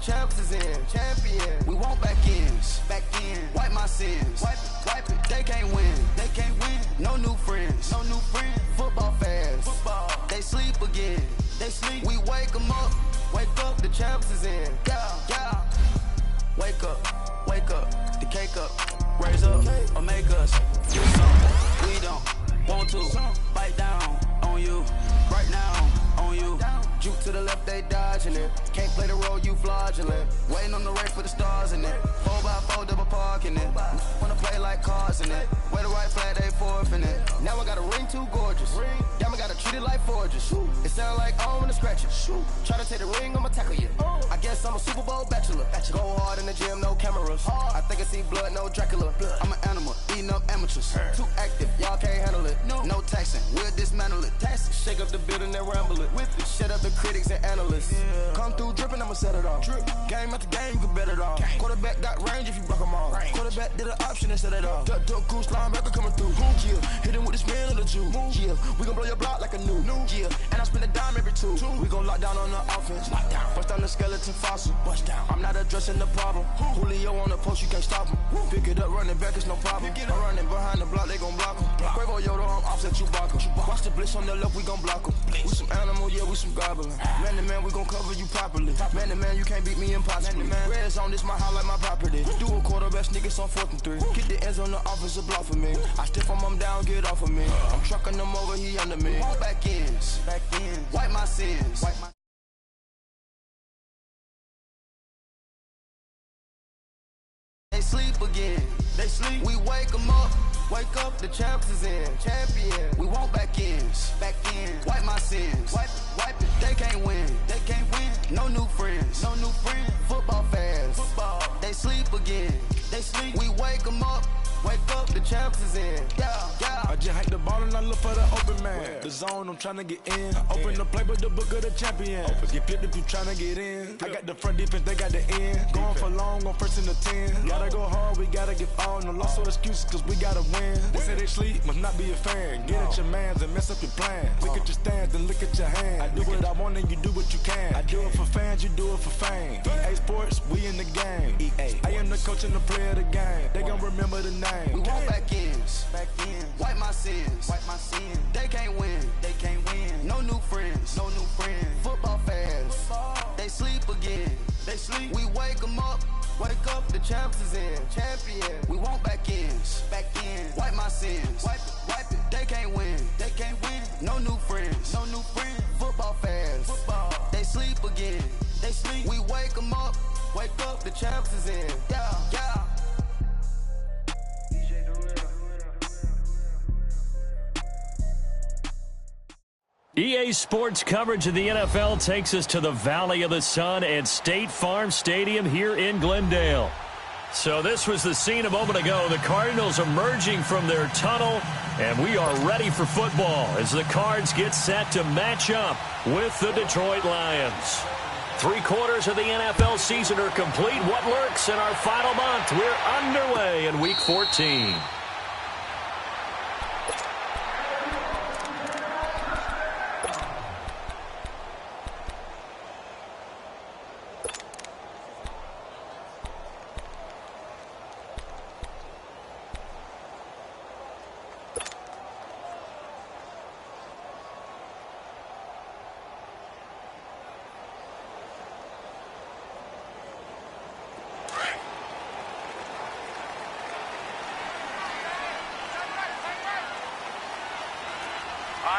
champs is in. Champion. We want back ends. Back in. Wipe my sins. Wipe it. They can't win. They can't win. No new friends. No new friends. Football fans. Football. They sleep again. They sleep. We wake them up. Wake up. The champs is in. Yeah. Wake up. Wake up. The cake up. Raise up. Or make us do something. We don't want to. Bite down on you. Right now on you. Juke to the left, they dodging it. Can't play the role, you fraudulent. Waiting on the race for the stars in it. 4x4 double parking it. Wanna play like cars in it. Wear the right flag, they forfeiting it. Now I got a ring too gorgeous. Damn, I gotta treat it like forges. It sound like I wanna scratch it. Try to take the ring, I'ma tackle you. I guess I'm a Super Bowl bachelor. Go hard in the gym, no cameras. I think I see blood, no Dracula. I'm an animal, eating up amateurs. Too active, y'all can't handle it. No taxing, we'll dismantle it. Shake up the building and ramble it. Whip it, shut up the critics and analysts. Come through dripping, I'ma set it off. Game after game, you can bet it off. Quarterback got range if you block them all. Quarterback did an option and set it off. Duck goose linebacker coming through. Yeah, hit him with the spin of the two. Yeah, we gon' blow your block like a new. Yeah, and I spend a dime every two. We gon' lock down on the offense. Bust down the skeleton fossil. I'm not addressing the problem. Julio on the post, you can't stop him. Pick it up, running back, it's no problem. I'm running behind the block, they gon' block him. Quavo Yoda, I'm offset Chewbacca. Watch the blitz on the left, we gon' block him. We some animal, yeah, we some goblin. Man to man, we gon' cover you properly. Man to man, you can't beat me impossibly. Red zone, this my house like my property. Do a quarterback sneakers on 4th and 3. Get the ends on the offensive block for me. I stiff him down, get off of me. I'm trucking them over, he under me. Back ends. Wipe my sins. They sleep again. They sleep. We wake them up. Wake up, the champs is in. Champion. We want back ends. Back in. Wipe my sins. Wipe it. They can't win. They can't win. No new friends. No new friends. Football fans. Football. They sleep again. They sleep. We wake them up. Wake up, the champs is in. Yeah. I just hike the ball and I look for the open man. The zone, I'm trying to get in. Open the playbook, the book of the champion. Get flipped if you trying to get in. I got the front defense, they got the end. Going for long, on 1st and the 10. Gotta go hard, we gotta get all. No loss or excuses, cause we gotta win. They say they sleep, must not be a fan. Get at your mans and mess up your plans. Look at your stands and look at your hands. I do what I want and you do what you can. I do it for fans, you do it for fame. EA Sports, we in the game. I am the coach and the player of the game. They gon' remember the name. We want back ends. Wipe my sins. They can't win. No new friends. Football fans. They sleep again. They sleep. We wake them up. Wake up, the champs is in. Champion. We want back ends. Wipe my sins. Wipe it. They can't win. No new friends. Football fans. They sleep again. They sleep. We wake them up. Wake up, the champs is in. Yeah. EA Sports coverage of the NFL takes us to the Valley of the Sun and State Farm Stadium here in Glendale. So this was the scene a moment ago. The Cardinals emerging from their tunnel, and we are ready for football as the Cards get set to match up with the Detroit Lions. 3/4 of the NFL season are complete. What lurks in our final month? We're underway in Week 14.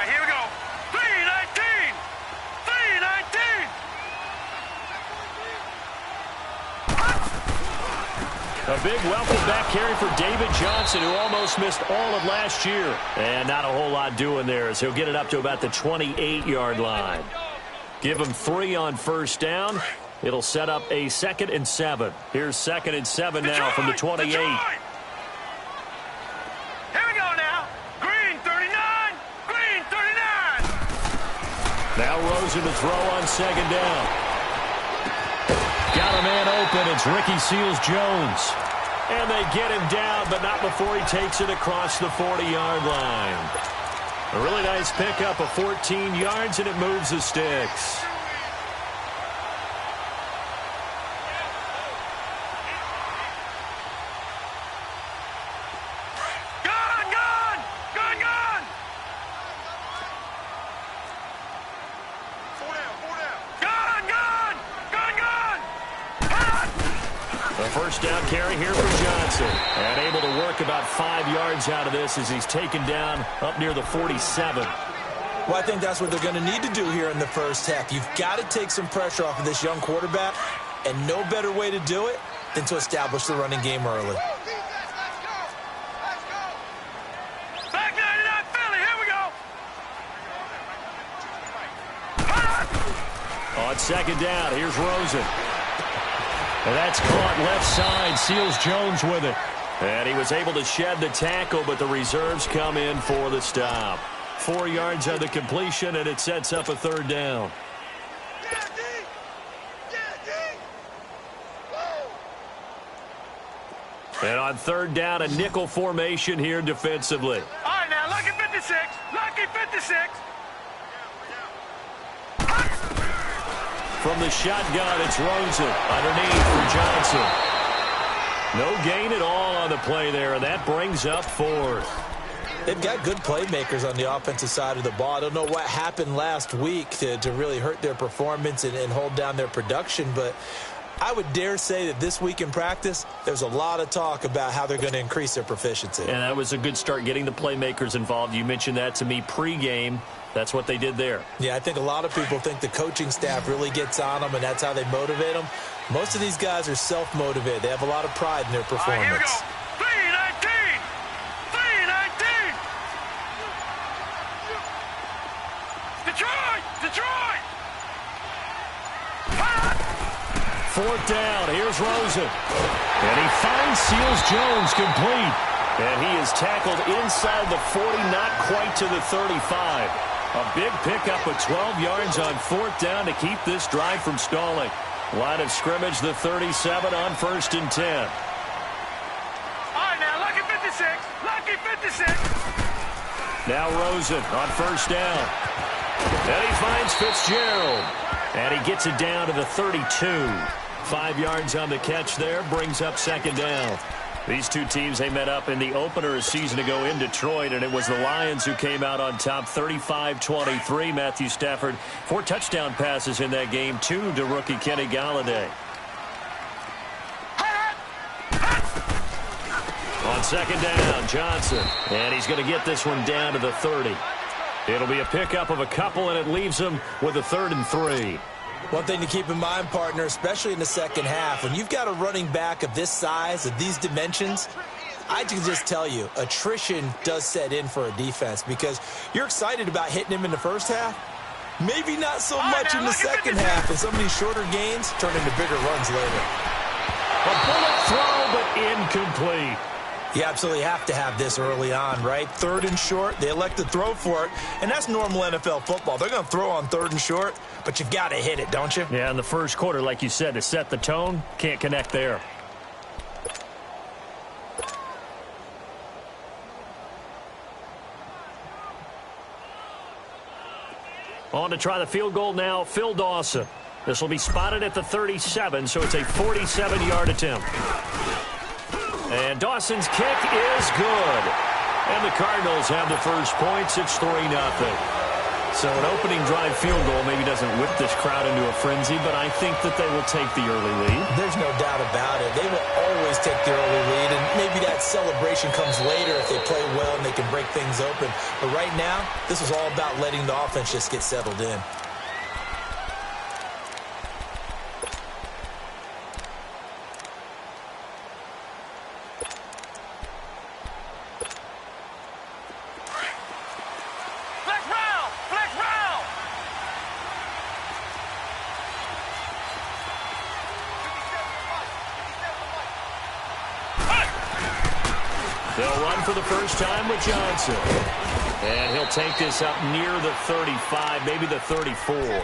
Here we go. 319! 319! A big welcome back carry for David Johnson, who almost missed all of last year. And not a whole lot doing there as he'll get it up to about the 28-yard line. Give him 3 on first down. It'll set up a 2nd and 7. Here's 2nd and 7 now from the 28. Now Rosen to throw on 2nd down. Got a man open. It's Ricky Seals-Jones. And they get him down, but not before he takes it across the 40-yard line. A really nice pickup of 14 yards, and it moves the sticks. A first down carry here for Johnson. And able to work about 5 yards out of this as he's taken down up near the 47. Well, I think that's what they're going to need to do here in the first half. You've got to take some pressure off of this young quarterback, and no better way to do it than to establish the running game early. Back 99 Philly, here we go. On second down, here's Rosen. And that's caught left side. Seals Jones with it. And he was able to shed the tackle, but the reserves come in for the stop. 4 yards on the completion, and it sets up a third down. And on third down, a nickel formation here defensively. All right, now, lucky 56. Lucky 56. From the shotgun, it's Rosen underneath for Johnson. No gain at all on the play there, and that brings up fourth. They've got good playmakers on the offensive side of the ball. I don't know what happened last week to really hurt their performance and hold down their production, but I would dare say that this week in practice, there's a lot of talk about how they're going to increase their proficiency. And that was a good start, getting the playmakers involved. You mentioned that to me pregame. That's what they did there. Yeah, I think a lot of people think the coaching staff really gets on them, and that's how they motivate them. Most of these guys are self-motivated. They have a lot of pride in their performance. All right, here we go. 319. 319. Detroit! Detroit! Fourth down, here's Rosen. And he finds Seals Jones complete. And he is tackled inside the 40, not quite to the 35. A big pickup of 12 yards on fourth down to keep this drive from stalling. Line of scrimmage, the 37 on first and 10. All right, now, lucky 56. Lucky 56. Now Rosen on first down. And he finds Fitzgerald. And he gets it down to the 32. 5 yards on the catch there, brings up second down. These two teams, they met up in the opener a season ago in Detroit, and it was the Lions who came out on top 35-23. Matthew Stafford, 4 touchdown passes in that game, 2 to rookie Kenny Galladay. On second down, Johnson. And he's going to get this one down to the 30. It'll be a pickup of a couple, and it leaves him with a 3rd and 3. One thing to keep in mind, partner, especially in the second half, when you've got a running back of this size, of these dimensions, I can just tell you, attrition does set in for a defense because you're excited about hitting him in the first half. Maybe not so much in the second half, and some of these shorter gains turn into bigger runs later. A bullet throw, but incomplete. You absolutely have to have this early on, right? 3rd and short, they elect to throw for it, and that's normal NFL football. They're going to throw on 3rd and short, but you've got to hit it, don't you? Yeah, in the first quarter, like you said, to set the tone, can't connect there. On to try the field goal now, Phil Dawson. This will be spotted at the 37, so it's a 47-yard attempt. And Dawson's kick is good. And the Cardinals have the first points. It's 3-0. So an opening drive field goal maybe doesn't whip this crowd into a frenzy, but I think that they will take the early lead. There's no doubt about it. They will always take the early lead, and maybe that celebration comes later if they play well and they can break things open. But right now, this is all about letting the offense just get settled in. They'll run for the first time with Johnson. And he'll take this up near the 35, maybe the 34.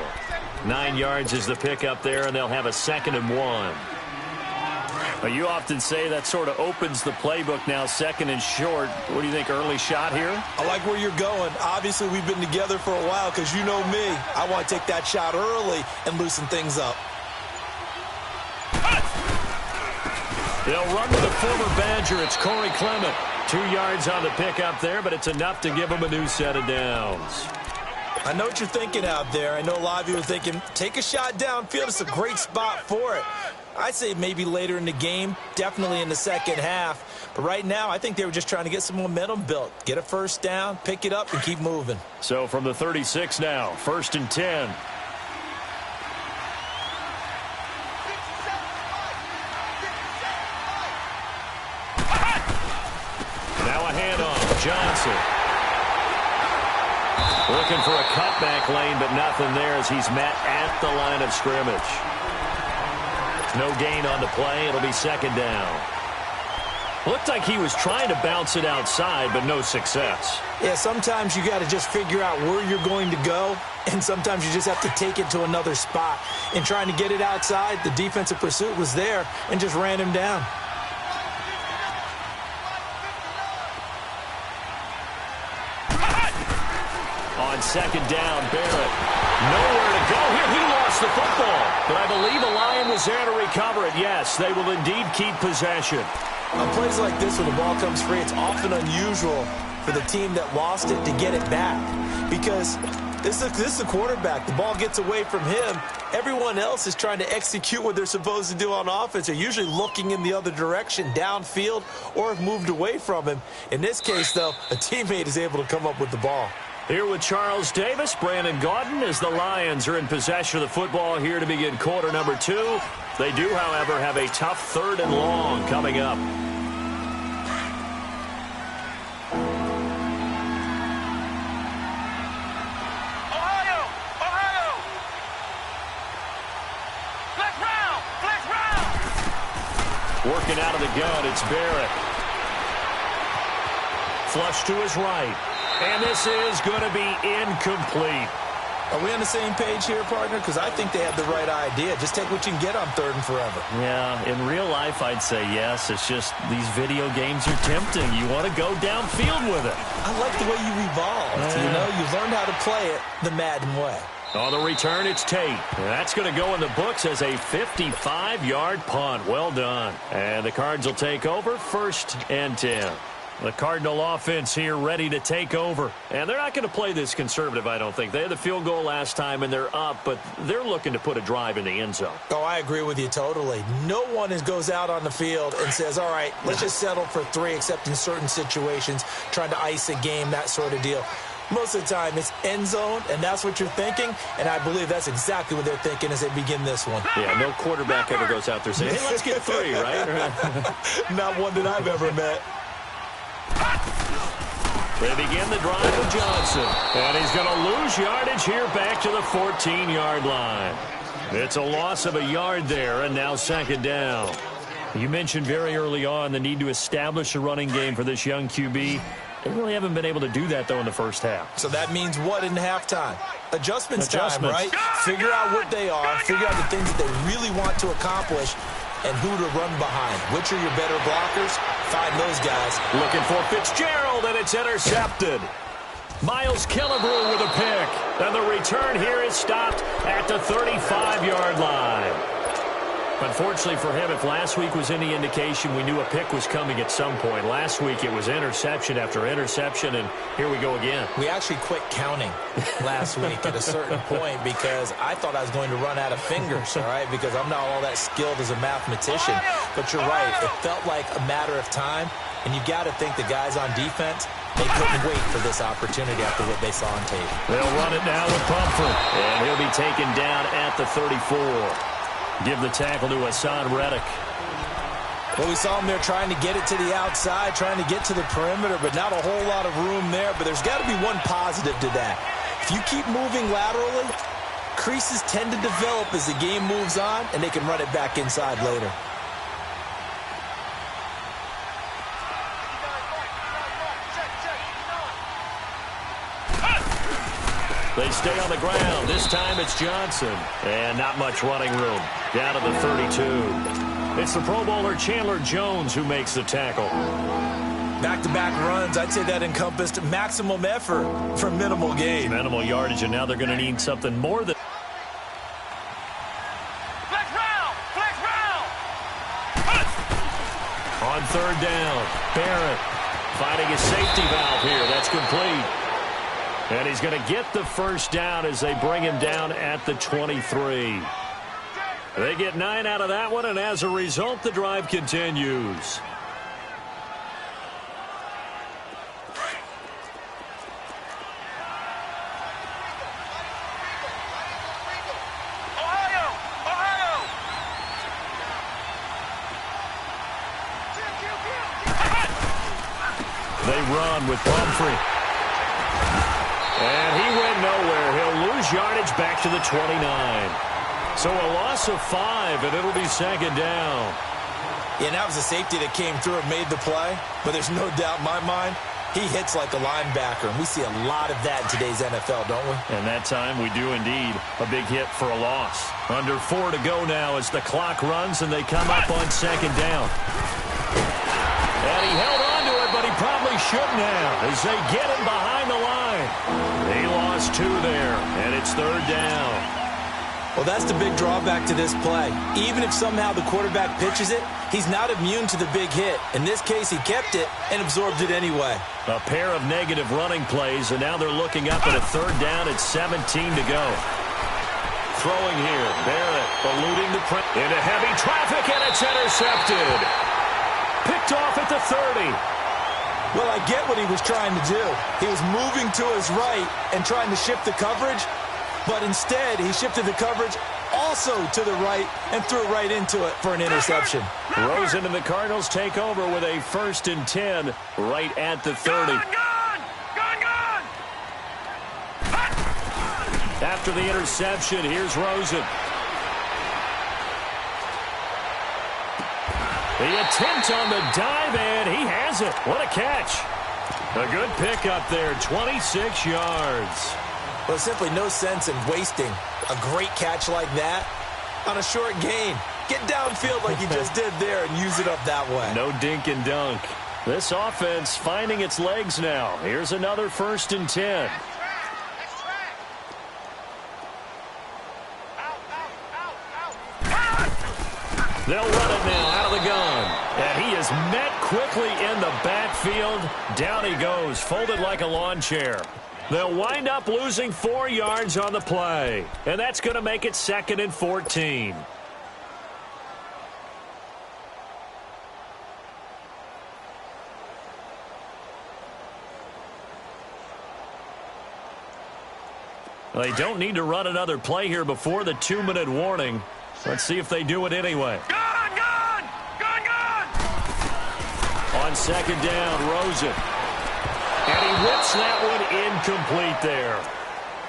9 yards is the pickup there, and they'll have a 2nd and 1. But you often say that sort of opens the playbook now, 2nd and short. What do you think, early shot here? I like where you're going. Obviously, we've been together for a while because you know me. I want to take that shot early and loosen things up. They'll run with the former Badger. It's Corey Clement. 2 yards on the pickup there, but it's enough to give him a new set of downs. I know what you're thinking out there. I know a lot of you are thinking, take a shot downfield. It's a great spot for it. I say maybe later in the game, definitely in the second half. But right now, I think they were just trying to get some momentum built. Get a first down, pick it up, and keep moving. So from the 36 now, 1st and 10. Now a handoff, Johnson. Looking for a cutback lane, but nothing there as he's met at the line of scrimmage. No gain on the play. It'll be 2nd down. Looked like he was trying to bounce it outside, but no success. Yeah, sometimes you got to just figure out where you're going to go, and sometimes you just have to take it to another spot. In trying to get it outside, the defensive pursuit was there and just ran him down. On 2nd down, Barrett. Nowhere to go here. He lost the football. But I believe a Lion was there to recover it. Yes, they will indeed keep possession. On plays like this, when the ball comes free, it's often unusual for the team that lost it to get it back. Because this is a quarterback. The ball gets away from him. Everyone else is trying to execute what they're supposed to do on offense. They're usually looking in the other direction, downfield, or have moved away from him. In this case, though, a teammate is able to come up with the ball. Here with Charles Davis, Brandon Gaudin, as the Lions are in possession of the football here to begin quarter number 2. They do, however, have a tough 3rd and long coming up. Ohio! Ohio! Flex round! Working out of the gun, it's Barrett. Flush to his right. And this is going to be incomplete. Are we on the same page here, partner? Because I think they have the right idea. Just take what you can get on 3rd and forever. Yeah, in real life, I'd say yes. It's just these video games are tempting. You want to go downfield with it. I like the way you evolved. You know, you learned how to play it the Madden way. On the return, it's Tate. And that's going to go in the books as a 55-yard punt. Well done. And the Cards will take over 1st and 10. The Cardinal offense here ready to take over. And they're not going to play this conservative, I don't think. They had the field goal last time, and they're up, but they're looking to put a drive in the end zone. Oh, I agree with you totally. No one goes out on the field and says, all right, let's just settle for 3, except in certain situations, trying to ice a game, that sort of deal. Most of the time, it's end zone, and that's what you're thinking, and I believe that's exactly what they're thinking as they begin this one. Yeah, no quarterback ever goes out there saying, hey, let's get 3, right? Not one that I've ever met. They begin the drive with Johnson. And he's going to lose yardage here back to the 14-yard line. It's a loss of a yard there, and now 2nd down. You mentioned very early on the need to establish a running game for this young QB. They really haven't been able to do that, though, in the first half. So that means what in halftime? Adjustments time, right? Figure out what they are, figure out the things that they really want to accomplish, and who to run behind. Which are your better blockers? Find those guys. Looking for Fitzgerald, and it's intercepted. Miles Killebrew with a pick. And the return here is stopped at the 35-yard line. Unfortunately for him, if last week was any indication, we knew a pick was coming at some point. Last week it was interception after interception, and here we go again. We actually quit counting last week at a certain point because I thought I was going to run out of fingers, all right, because I'm not all that skilled as a mathematician. But you're right. It felt like a matter of time, and you got to think the guys on defense, they couldn't wait for this opportunity after what they saw on tape. They'll run it now with Bumford, and he'll be taken down at the 34. Give the tackle to Hassan Reddick. Well, we saw him there trying to get it to the outside, trying to get to the perimeter, but not a whole lot of room there. But there's got to be one positive to that. If you keep moving laterally, creases tend to develop as the game moves on, and they can run it back inside later. They stay on the ground. This time it's Johnson. And not much running room. Down to the 32. It's the Pro Bowler Chandler Jones who makes the tackle. Back-to-back runs, I'd say that encompassed maximum effort for minimal gain. Minimal yardage, and now they're going to need something more than... Flex round! Flex round! On 3rd down, Barrett finding a safety valve here. That's complete. And he's going to get the first down as they bring him down at the 23. They get 9 out of that one, and as a result, the drive continues. They run with Pumphrey. And he went nowhere. He'll lose yardage back to the 29. So a loss of 5, and it'll be second down. Yeah, that was a safety that came through and made the play. But there's no doubt in my mind, he hits like a linebacker. And we see a lot of that in today's NFL, don't we? And that time we do indeed. A big hit for a loss. Under 4 to go now as the clock runs and they come up on second down. And he held on to it, but he probably shouldn't have as they get him behind the line. They lost 2 there, and it's third down. Well, that's the big drawback to this play. Even if somehow the quarterback pitches it, he's not immune to the big hit. In this case, he kept it and absorbed it anyway. A pair of negative running plays, and now they're looking up at a third down at 17 to go. Throwing here, Barrett eluding the press into heavy traffic, and it's intercepted. Picked off at the 30. Well, I get what he was trying to do. He was moving to his right and trying to shift the coverage, but instead he shifted the coverage also to the right and threw right into it for an interception. Rosen and the Cardinals take over with a 1st and 10 right at the 30. Gone! After the interception, here's Rosen. The attempt on the dive, and he has it. What a catch. A good pickup there, 26 yards. Well, there's simply no sense in wasting a great catch like that on a short gain. Get downfield like you just did there and use it up that way. No dink and dunk. This offense finding its legs now. Here's another 1st and 10. They'll run it now out of the gun. And he is met quickly in the backfield. Down he goes, folded like a lawn chair. They'll wind up losing 4 yards on the play. And that's going to make it 2nd and 14. They don't need to run another play here before the 2-minute warning. Let's see if they do it anyway. Gone! On second down, Rosen. And he whips that one incomplete there.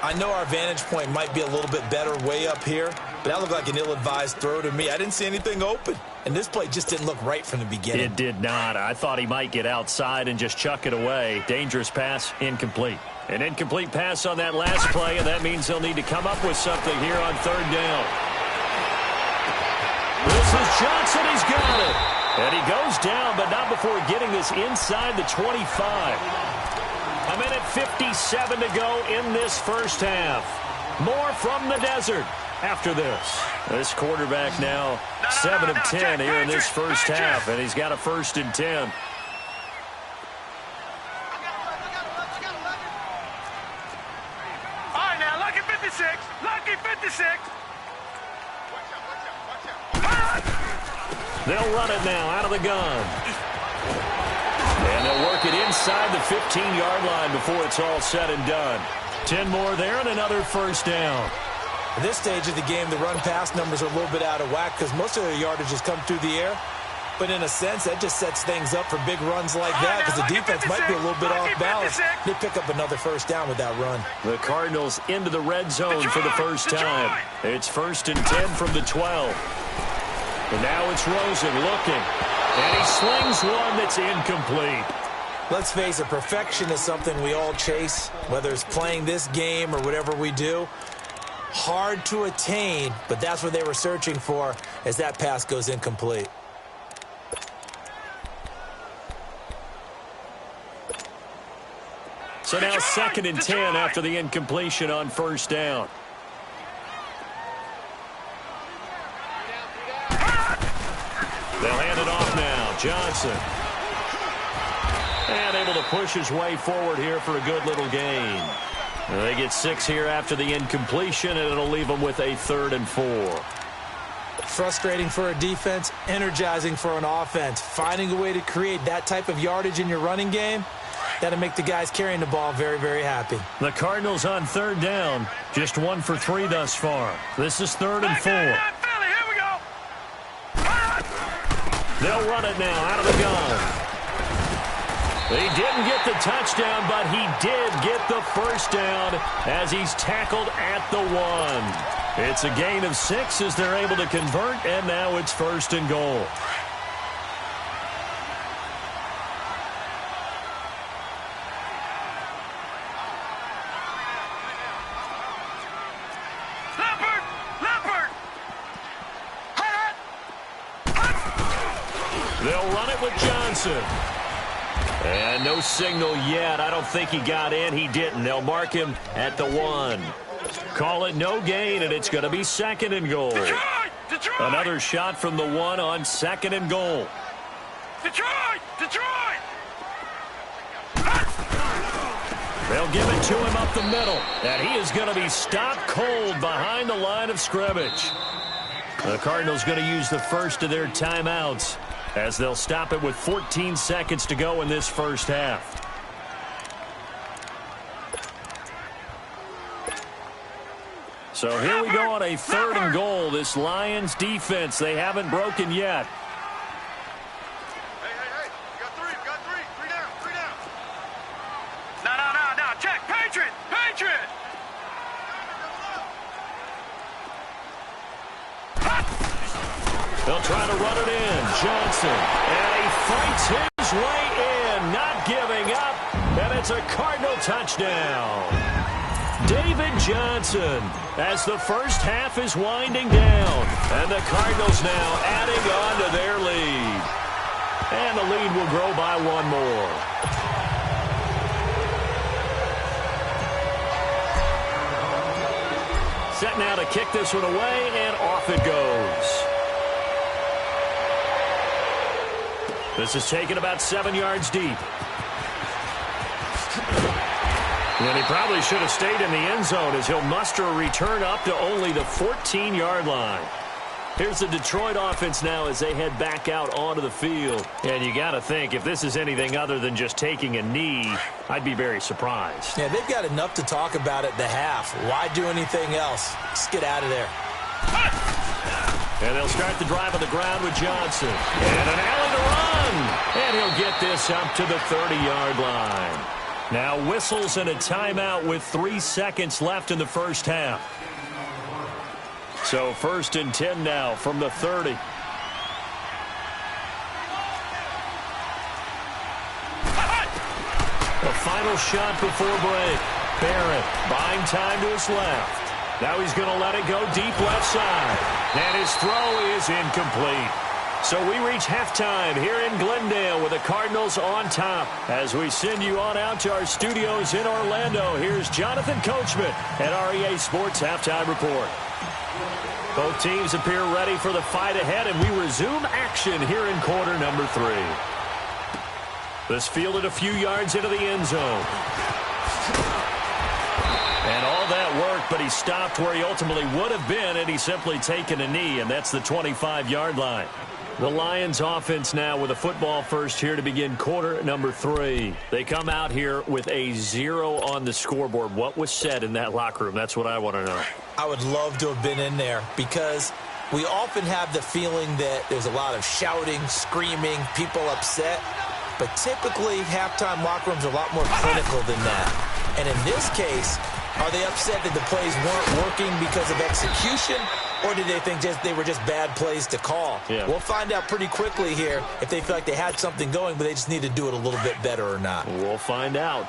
I know our vantage point might be a little bit better way up here, but that looked like an ill-advised throw to me. I didn't see anything open, and this play just didn't look right from the beginning. It did not. I thought he might get outside and just chuck it away. Dangerous pass, incomplete. An incomplete pass on that last play, and that means they'll need to come up with something here on third down. This is Johnson. He's got it. And he goes down, but not before getting this inside the 25. A minute 57 to go in this first half. More from the desert after this. This quarterback now 7 of 10 here in this first half, and he's got a 1st and 10. All right, now, lucky 56. Lucky 56. They'll run it now out of the gun. And they'll work it inside the 15-yard line before it's all said and done. 10 more there and another first down. At this stage of the game, the run-pass numbers are a little bit out of whack because most of their yardage has come through the air. But in a sense, that just sets things up for big runs like that because the defense might be a little bit off balance. They pick up another first down with that run. The Cardinals into the red zone for the first time. It's 1st and 10 from the 12. And now it's Rosen looking. And he slings one that's incomplete. Let's face it, perfection is something we all chase, whether it's playing this game or whatever we do. Hard to attain, but that's what they were searching for as that pass goes incomplete. So now 2nd and 10 after the incompletion on first down. They'll hand it off now. Johnson. And able to push his way forward here for a good little gain. They get 6 here after the incompletion, and it'll leave them with a 3rd and 4. Frustrating for a defense, energizing for an offense. Finding a way to create that type of yardage in your running game, that'll make the guys carrying the ball very, very happy. The Cardinals on 3rd down, just 1 for 3 thus far. This is 3rd and 4. Here we go. They'll run it now out of the gun. He didn't get the touchdown, but he did get the first down as he's tackled at the 1. It's a gain of 6 as they're able to convert, and now it's 1st and goal. Leopard! They'll run it with Johnson. And no signal yet. I don't think he got in. He didn't. They'll mark him at the 1. Call it no gain, and it's going to be 2nd and goal. Detroit! Another shot from the 1 on 2nd and goal. Detroit! They'll give it to him up the middle, and he is going to be stopped cold behind the line of scrimmage. The Cardinals going to use the first of their timeouts as they'll stop it with 14 seconds to go in this first half. So here we go on a 3rd and goal. This Lions defense, they haven't broken yet. Hey. We got three. Three down. No. Check. Patriot. They'll try to run it in. Johnson. And he fights his way in, not giving up. And it's a Cardinal touchdown. David Johnson, as the first half is winding down. And the Cardinals now adding on to their lead. And the lead will grow by 1 more. Set now to kick this one away, and off it goes. This is taken about 7 yards deep. And he probably should have stayed in the end zone as he'll muster a return up to only the 14-yard line. Here's the Detroit offense now as they head back out onto the field. And you got to think, if this is anything other than just taking a knee, I'd be very surprised. Yeah, they've got enough to talk about at the half. Why do anything else? Just get out of there. And they'll start the drive on the ground with Johnson. And an alley to run. And he'll get this up to the 30-yard line. Now whistles and a timeout with 3 seconds left in the first half. So 1st and 10 now from the 30. The final shot before break. Barrett buying time to his left. Now he's going to let it go deep left side. And his throw is incomplete. So we reach halftime here in Glendale with the Cardinals on top. As we send you on out to our studios in Orlando, here's Jonathan Coachman at REA Sports Halftime Report. Both teams appear ready for the fight ahead, and we resume action here in quarter number 3. This fielded a few yards into the end zone. And all that worked, but he stopped where he ultimately would have been had he simply taken a knee, and that's the 25-yard line. The Lions offense now with a football first here to begin quarter number 3. They come out here with a 0 on the scoreboard. What was said in that locker room? That's what I want to know. I would love to have been in there because we often have the feeling that there's a lot of shouting, screaming, people upset. But typically, halftime locker rooms are a lot more clinical than that. And in this case, are they upset that the plays weren't working because of execution? Or did they think they were just bad plays to call? Yeah. We'll find out pretty quickly here if they feel like they had something going, but they just need to do it a little bit better or not. We'll find out.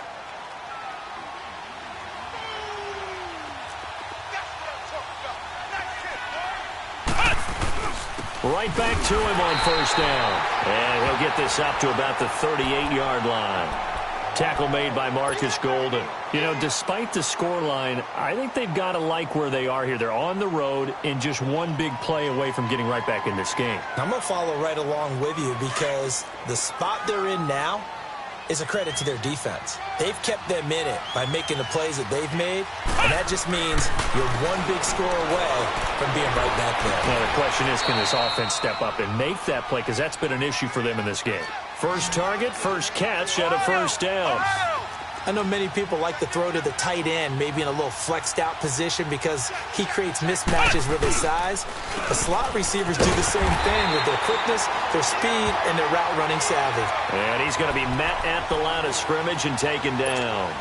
Right back to him on first down. And he'll get this up to about the 38-yard line. Tackle made by Marcus Golden. You know, despite the scoreline, I think they've got to like where they are here. They're on the road and just one big play away from getting right back in this game. I'm going to follow right along with you because the spot they're in now is a credit to their defense. They've kept them in it by making the plays that they've made, and that just means you're one big score away from being right back there. Well, the question is, can this offense step up and make that play? Because that's been an issue for them in this game. First target, first catch, and a first down. I know many people like to throw to the tight end, maybe in a little flexed out position because he creates mismatches with his size. The slot receivers do the same thing with their quickness, their speed, and their route running savvy. And he's going to be met at the line of scrimmage and taken down.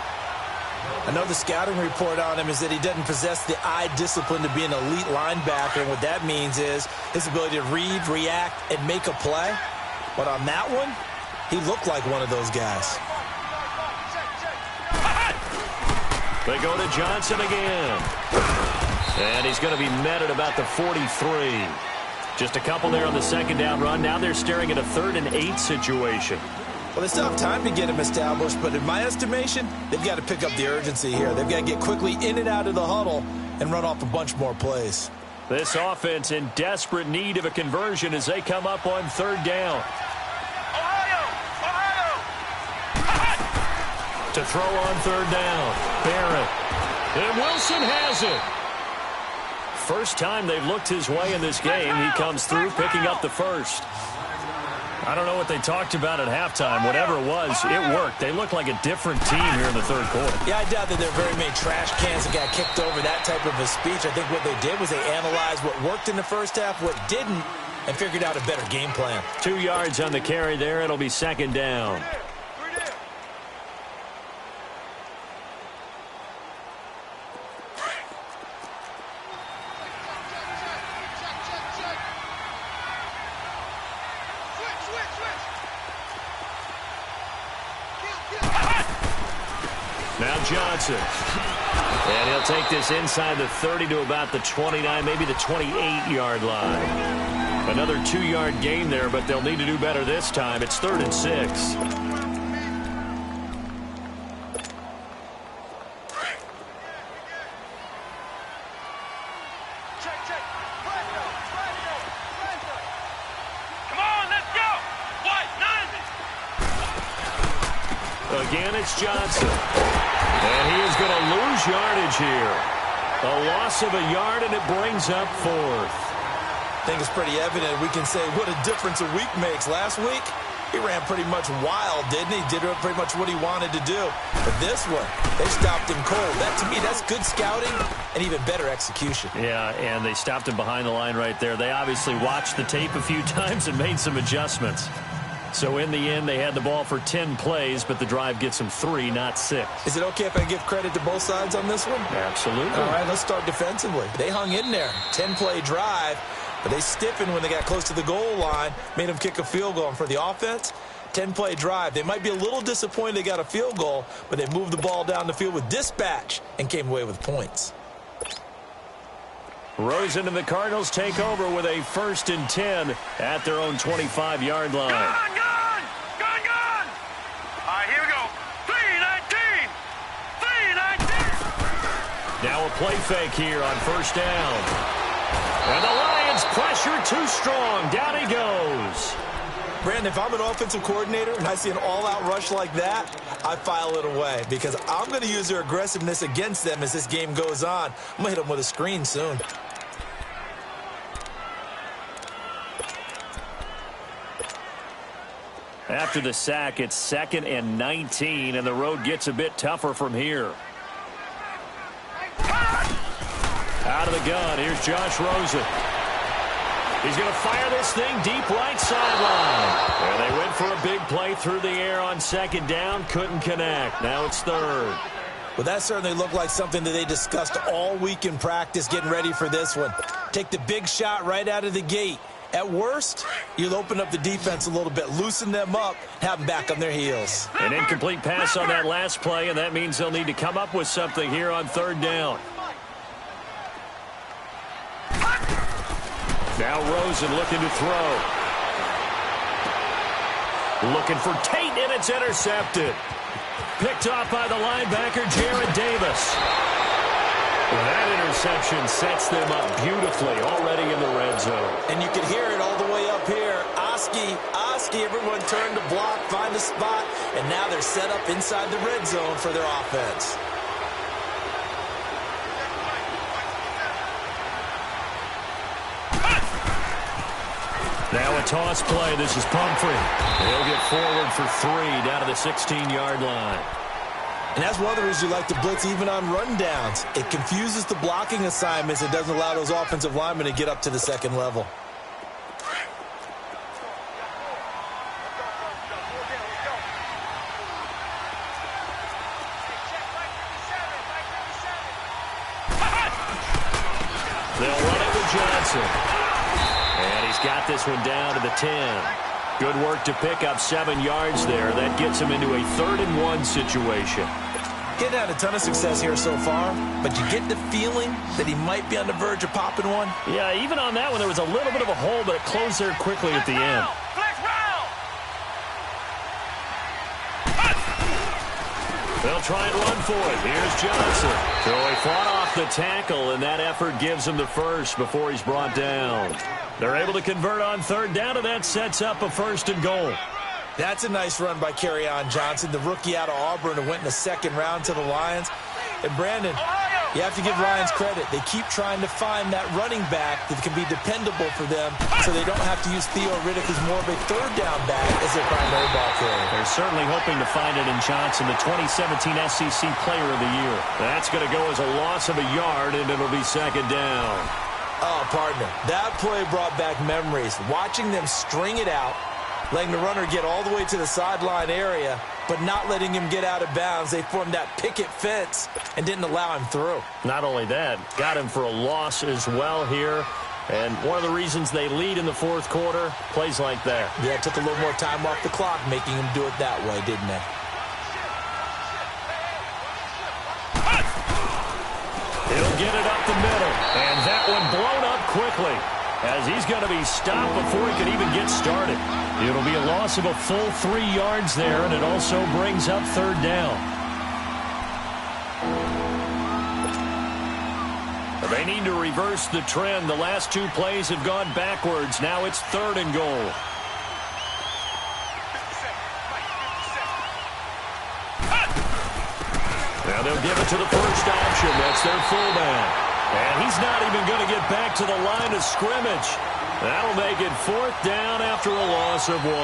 I know the scouting report on him is that he doesn't possess the eye discipline to be an elite linebacker, and what that means is his ability to read, react, and make a play. But on that one, he looked like one of those guys. They go to Johnson again. And he's going to be met at about the 43. Just a couple there on the second down run. Now they're staring at a 3rd and 8 situation. Well, they still have time to get him established, but in my estimation, they've got to pick up the urgency here. They've got to get quickly in and out of the huddle and run off a bunch more plays. This offense in desperate need of a conversion as they come up on 3rd down. To throw on 3rd down. Barrett. And Wilson has it. First time they've looked his way in this game. He comes through picking up the first. I don't know what they talked about at halftime. Whatever it was, it worked. They look like a different team here in the 3rd quarter. Yeah, I doubt that there are very many trash cans that got kicked over that type of a speech. I think what they did was they analyzed what worked in the first half, what didn't, and figured out a better game plan. 2 yards on the carry there. It'll be 2nd down. Now Johnson. And he'll take this inside the 30 to about the 29, maybe the 28-yard line. Another 2-yard gain there, but they'll need to do better this time. It's 3rd and 6. Again, it's Johnson. And he is going to lose yardage here. A loss of a yard, and it brings up 4th. I think it's pretty evident. We can say what a difference a week makes. Last week, he ran pretty much wild, didn't he? Did pretty much what he wanted to do. But this one, they stopped him cold. That, to me, that's good scouting and even better execution. Yeah, and they stopped him behind the line right there. They obviously watched the tape a few times and made some adjustments. So in the end, they had the ball for 10 plays, but the drive gets them 3, not 6. Is it okay if I give credit to both sides on this one? Absolutely. All right, let's start defensively. They hung in there. 10-play drive, but they stiffened when they got close to the goal line, made them kick a field goal. And for the offense, 10-play drive. They might be a little disappointed they got a field goal, but they moved the ball down the field with dispatch and came away with points. Rosen and the Cardinals take over with a 1st and 10 at their own 25-yard line. Gone! All right, here we go. 3-19. Now a play fake here on 1st down. And the Lions pressure too strong. Down he goes. Brandon, if I'm an offensive coordinator and I see an all-out rush like that, I file it away because I'm going to use their aggressiveness against them as this game goes on. I'm going to hit them with a screen soon. After the sack, it's 2nd and 19, and the road gets a bit tougher from here. Out of the gun, here's Josh Rosen. He's going to fire this thing deep right sideline. And they went for a big play through the air on 2nd down, couldn't connect. Now it's 3rd. Well, that certainly looked like something that they discussed all week in practice getting ready for this one. Take the big shot right out of the gate. At worst, you'll open up the defense a little bit, loosen them up, have them back on their heels. An incomplete pass on that last play, and that means they'll need to come up with something here on 3rd down. Now Rosen looking to throw. Looking for Tate, and it's intercepted. Picked off by the linebacker, Jared Davis. That interception sets them up beautifully already in the red zone. And you can hear it all the way up here. I Oski, everyone turned to block, find a spot, and now they're set up inside the red zone for their offense. Now a toss play. This is Pumphrey. He'll get forward for 3 down to the 16-yard line. And that's one of the reasons you like to blitz even on rundowns. It confuses the blocking assignments. It doesn't allow those offensive linemen to get up to the second level. They'll run it with Johnson. And he's got this one down to the 10. Good work to pick up 7 yards there. That gets him into a 3rd-and-1 situation. Getting had a ton of success here so far, but you get the feeling that he might be on the verge of popping one. Yeah, even on that one, there was a little bit of a hole, but it closed there quickly at the end. They'll try and run for it. Here's Johnson. So he fought off the tackle, and that effort gives him the first before he's brought down. They're able to convert on 3rd down, and that sets up a 1st and goal. That's a nice run by Kerryon Johnson, the rookie out of Auburn who went in the 2nd round to the Lions. And Brandon, you have to give Lions credit. They keep trying to find that running back that can be dependable for them so they don't have to use Theo Riddick, who's more of a 3rd down back, as their primary ball carrier. They're certainly hoping to find it in Johnson, the 2017 SEC Player of the Year. That's going to go as a loss of a yard, and it'll be 2nd down. Oh, partner, that play brought back memories. Watching them string it out, letting the runner get all the way to the sideline area, but not letting him get out of bounds. They formed that picket fence and didn't allow him through. Not only that, got him for a loss as well here. And one of the reasons they lead in the 4th quarter, plays like that. Yeah, it took a little more time off the clock, making him do it that way, didn't they? He'll get it up the middle, and that one blown up quickly as he's going to be stopped before he can even get started. It'll be a loss of a full 3 yards there, and it also brings up 3rd down. They need to reverse the trend. The last 2 plays have gone backwards. Now it's 3rd and goal. Now they'll give it to the first option. That's their fullback. And he's not even going to get back to the line of scrimmage. That'll make it 4th down after a loss of 1.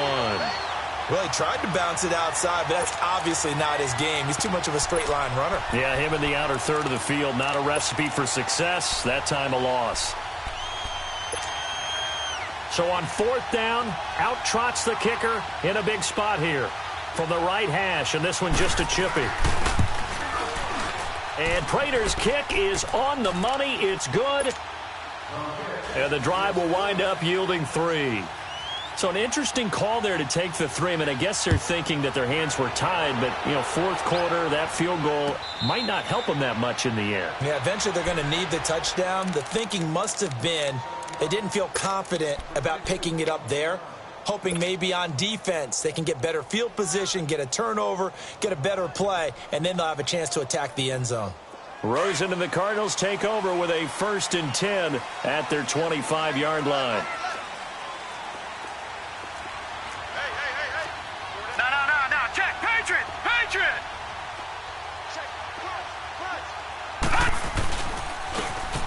Well, he tried to bounce it outside, but that's obviously not his game. He's too much of a straight-line runner. Yeah, him in the outer 3rd of the field, not a recipe for success. That time a loss. So on 4th down, out trots the kicker in a big spot here from the right hash, and this one just a chippy. And Prater's kick is on the money. It's good. And the drive will wind up yielding 3. So an interesting call there to take the 3. I mean, I guess they're thinking that their hands were tied, but, 4th quarter, that field goal might not help them that much in the end. Yeah, eventually they're going to need the touchdown. The thinking must have been they didn't feel confident about picking it up there, hoping maybe on defense they can get better field position, get a turnover, get a better play, and then they'll have a chance to attack the end zone. Rosen and the Cardinals take over with a 1st and 10 at their 25-yard line. No. Check. Patriot.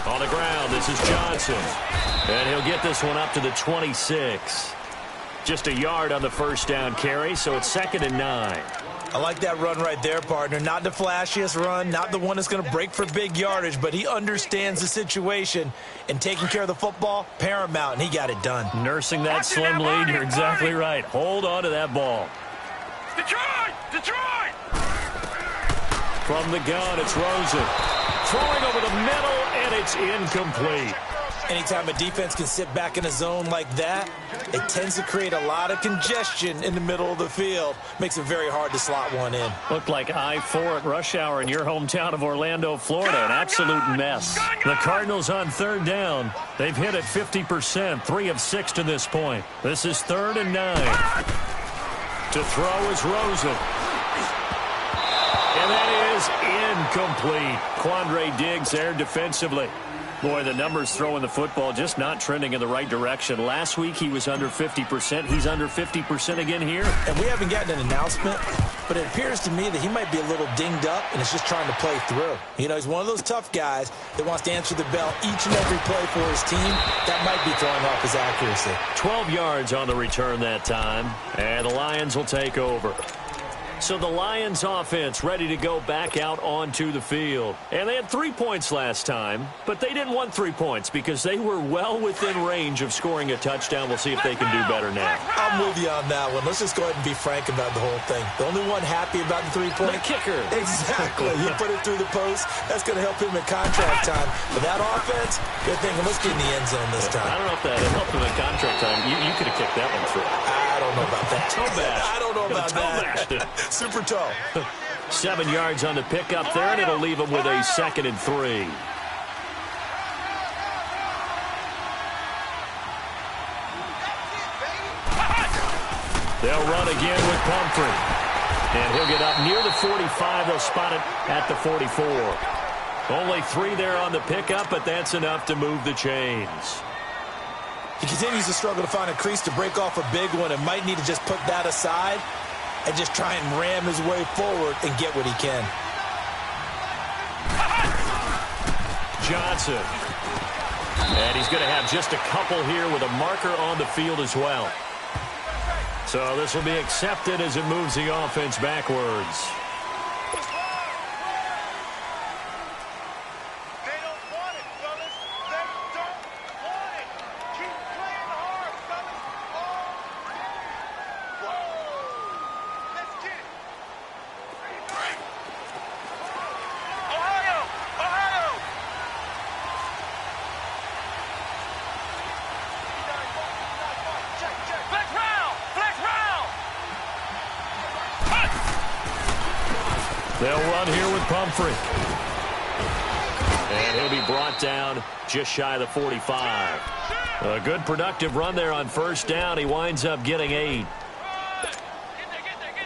On the ground, this is Johnson. And he'll get this one up to the 26. Just a yard on the 1st down carry, so it's 2nd and 9. I like that run right there, partner. Not the flashiest run, not the one that's going to break for big yardage, but he understands the situation, and taking care of the football, paramount, and he got it done. Nursing that slim lead, you're exactly right. Hold on to that ball. Detroit! From the gun, it's Rosen. Throwing over the middle, and it's incomplete. Anytime a defense can sit back in a zone like that, it tends to create a lot of congestion in the middle of the field. Makes it very hard to slot one in. Looked like I-4 at rush hour in your hometown of Orlando, Florida. An absolute mess. The Cardinals on 3rd down. They've hit it 50%, 3 of 6 to this point. This is 3rd and 9. To throw is Rosen. And that is incomplete. Quandre Diggs there defensively. Boy, the numbers throwing the football just not trending in the right direction. Last week he was under 50%. He's under 50% again here. And we haven't gotten an announcement, but it appears to me that he might be a little dinged up and is just trying to play through. You know, he's one of those tough guys that wants to answer the bell each and every play for his team. That might be throwing off his accuracy. 12 yards on the return that time, and the Lions will take over. So the Lions offense ready to go back out onto the field. And they had 3 points last time, but they didn't want 3 points because they were well within range of scoring a touchdown. We'll see if they can do better now. I'm with you on that one. Let's just go ahead and be frank about the whole thing. The only one happy about the 3-point? The kicker. Exactly. You put it through the post. That's going to help him in contract time. But that offense, they're thinking, let's get in the end zone this time. I don't know if that helped him in contract time. You could have kicked that one through. I don't know about that. Toe bash. I don't know about that. Super toe. 7 yards on the pickup there, and it'll leave him with a 2nd and 3. They'll run again with Pumphrey. And he'll get up near the 45. They'll spot it at the 44. Only 3 there on the pickup, but that's enough to move the chains. He continues to struggle to find a crease to break off a big one and might need to just put that aside and just try and ram his way forward and get what he can. Johnson. And he's going to have just a couple here with a marker on the field as well. So this will be accepted as it moves the offense backwards. They'll run here with Pumphrey. And he'll be brought down just shy of the 45. A good productive run there on first down. He winds up getting 8.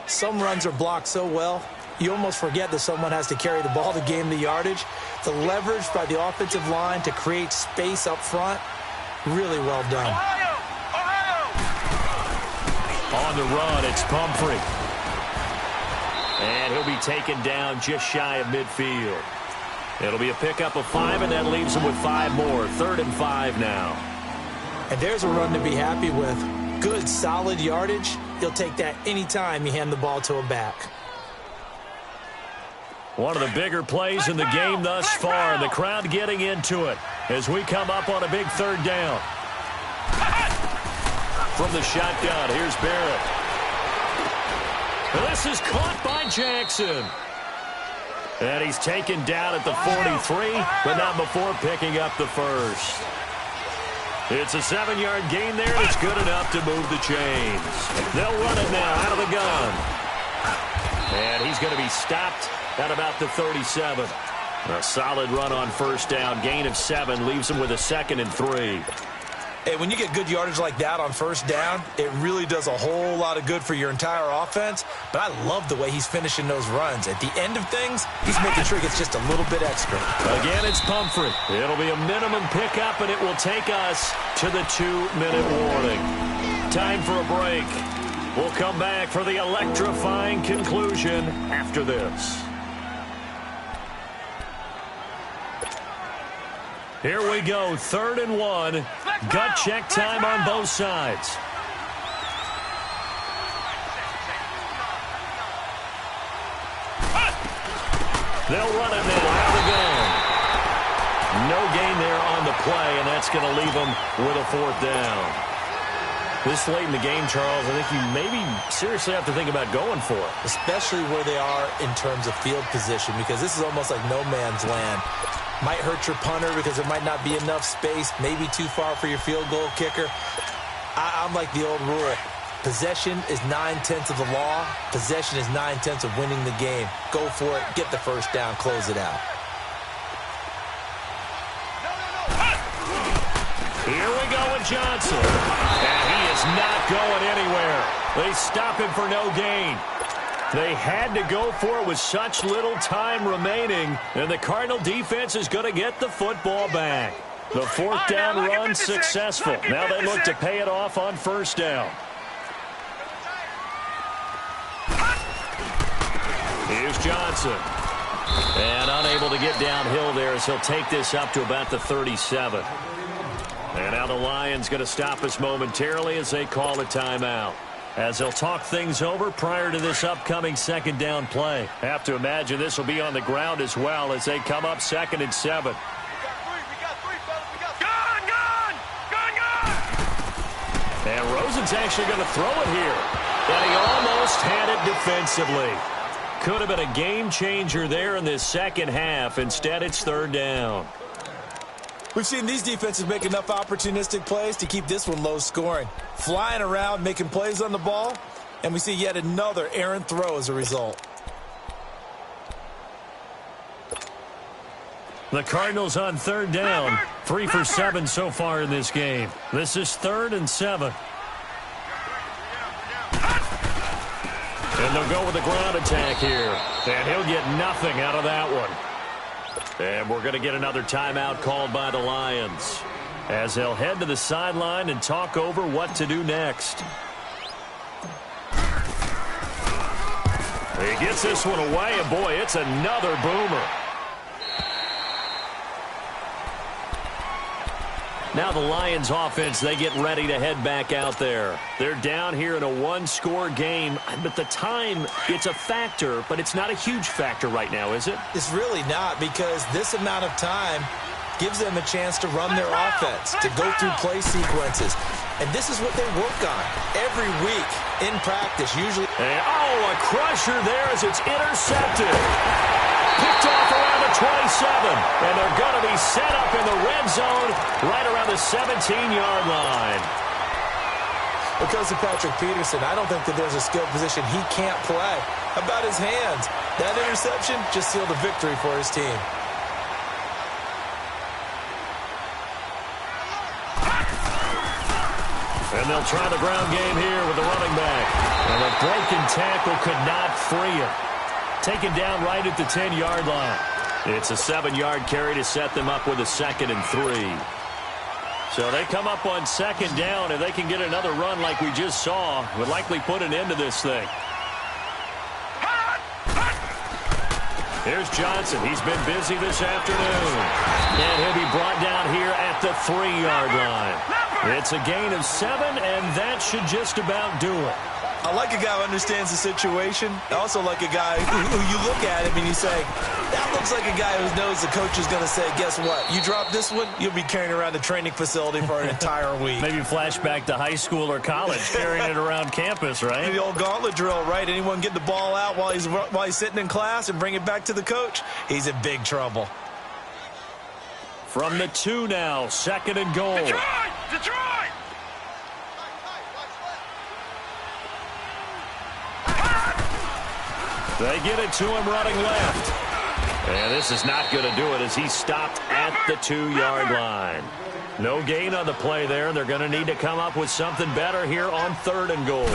Some runs are blocked so well, you almost forget that someone has to carry the ball to gain the yardage. The leverage by the offensive line to create space up front, really well done. On the run, it's Pumphrey. And he'll be taken down just shy of midfield. It'll be a pickup of 5, and that leaves him with 5 more. 3rd and 5 now. And there's a run to be happy with. Good, solid yardage. He'll take that anytime you hand the ball to a back. One of the bigger plays in the game thus far. The crowd getting into it as we come up on a big 3rd down. From the shotgun, here's Barrett. This is caught by Jackson. And he's taken down at the 43, but not before picking up the first. It's a 7-yard gain there, and it's good enough to move the chains. They'll run it now out of the gun. And he's going to be stopped at about the 37. A solid run on first down. Gain of 7 leaves him with a 2nd and 3. Hey, when you get good yardage like that on first down, it really does a whole lot of good for your entire offense. But I love the way he's finishing those runs. At the end of things, he's making sure he gets just a little bit extra. Again, it's Pumphrey. It'll be a minimum pickup, and it will take us to the 2-minute warning. Time for a break. We'll come back for the electrifying conclusion after this. Here we go, 3rd and 1. Gut check time on both sides. They'll run it now out of the gun. No gain there on the play, and that's going to leave them with a 4th down. This late in the game, Charles, I think you maybe seriously have to think about going for it. Especially where they are in terms of field position, because this is almost like no man's land. Might hurt your punter because there might not be enough space, maybe too far for your field goal kicker. I'm like the old rule. Possession is 9/10 of the law. Possession is 9/10 of winning the game. Go for it, get the first down, close it out. Here we go with Johnson. And he is not going anywhere. They stop him for no gain. They had to go for it with such little time remaining, and the Cardinal defense is going to get the football back. The fourth down run successful. Now they look to pay it off on first down. Here's Johnson. And unable to get downhill there as he'll take this up to about the 37. And now the Lions going to stop us momentarily as they call a timeout. As they'll talk things over prior to this upcoming second down play. Have to imagine this will be on the ground as well as they come up 2nd and 7. And Rosen's actually going to throw it here. And he almost had it defensively. Could have been a game changer there in this second half. Instead, it's 3rd down. We've seen these defenses make enough opportunistic plays to keep this one low scoring. Flying around, making plays on the ball, and we see yet another errant throw as a result. The Cardinals on 3rd down. 3 for 7 so far in this game. This is 3rd and 7. And they'll go with the ground attack here. And he'll get nothing out of that one. And we're going to get another timeout called by the Lions as they'll head to the sideline and talk over what to do next. He gets this one away, and boy, it's another boomer. Now the Lions offense, they get ready to head back out there. They're down here in a one-score game, but the time, it's a factor, but it's not a huge factor right now, is it? It's really not, because this amount of time gives them a chance to run their offense, to go through play sequences. And this is what they work on every week in practice, usually. And, a crusher there as it's intercepted. Picked off around the 27, and they're going to be set up in the red zone right around the 17-yard line. Because of Patrick Peterson, I don't think that there's a skill position he can't play. How about his hands? That interception just sealed a victory for his team. And they'll try the ground game here with the running back. And a broken tackle could not free him. Taken down right at the 10-yard line. It's a 7-yard carry to set them up with a 2nd and 3. So they come up on 2nd down. If they can get another run like we just saw, would likely put an end to this thing. Here's Johnson. He's been busy this afternoon. And he'll be brought down here at the 3-yard line. It's a gain of 7, and that should just about do it. I like a guy who understands the situation. I also like a guy who you look at him and you say, that looks like a guy who knows the coach is going to say, guess what? You drop this one, you'll be carrying around the training facility for an entire week. Maybe flashback to high school or college, carrying it around campus, right? The old gauntlet drill, right? Anyone get the ball out while he's sitting in class and bring it back to the coach, he's in big trouble. From the 2 now, 2nd and goal. Detroit! They get it to him running left. And this is not going to do it as he stopped at the 2-yard line. No gain on the play there. They're going to need to come up with something better here on 3rd and goal.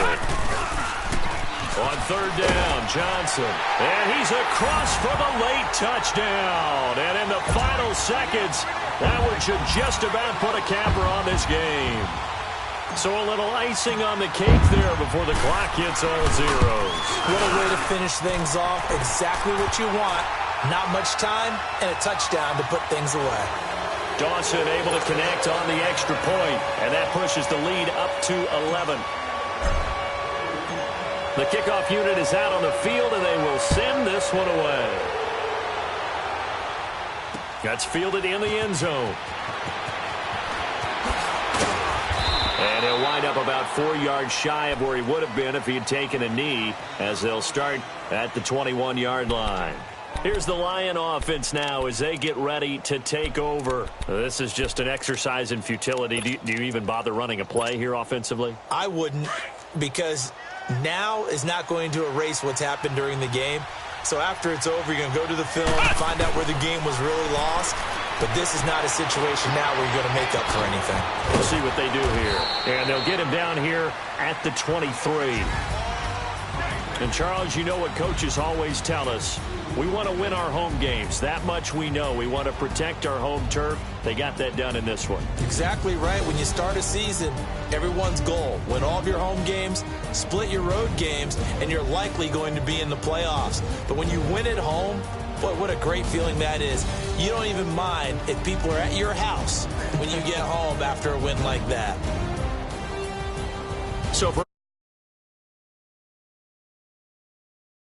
On 3rd down, Johnson. And he's across for the late touchdown. And in the final seconds, that one should just about put a capper on this game. So a little icing on the cake there before the clock hits all zeros. What a way to finish things off. Exactly what you want. Not much time and a touchdown to put things away. Dawson able to connect on the extra point, and that pushes the lead up to 11. The kickoff unit is out on the field, and they will send this one away. That's fielded in the end zone. And he'll wind up about 4 yards shy of where he would have been if he had taken a knee, as they'll start at the 21-yard line. Here's the Lion offense now as they get ready to take over. This is just an exercise in futility. Do you even bother running a play here offensively? I wouldn't, because now is not going to erase what's happened during the game. So after it's over, you're going to go to the film, find out where the game was really lost. But this is not a situation now where you're going to make up for anything. We'll see what they do here. And they'll get him down here at the 23. And, Charles, you know what coaches always tell us. We want to win our home games. That much we know. We want to protect our home turf. They got that done in this one. Exactly right. When you start a season, everyone's goal, win all of your home games, split your road games, and you're likely going to be in the playoffs. But when you win at home, boy, what a great feeling that is. You don't even mind if people are at your house when you get home after a win like that. So for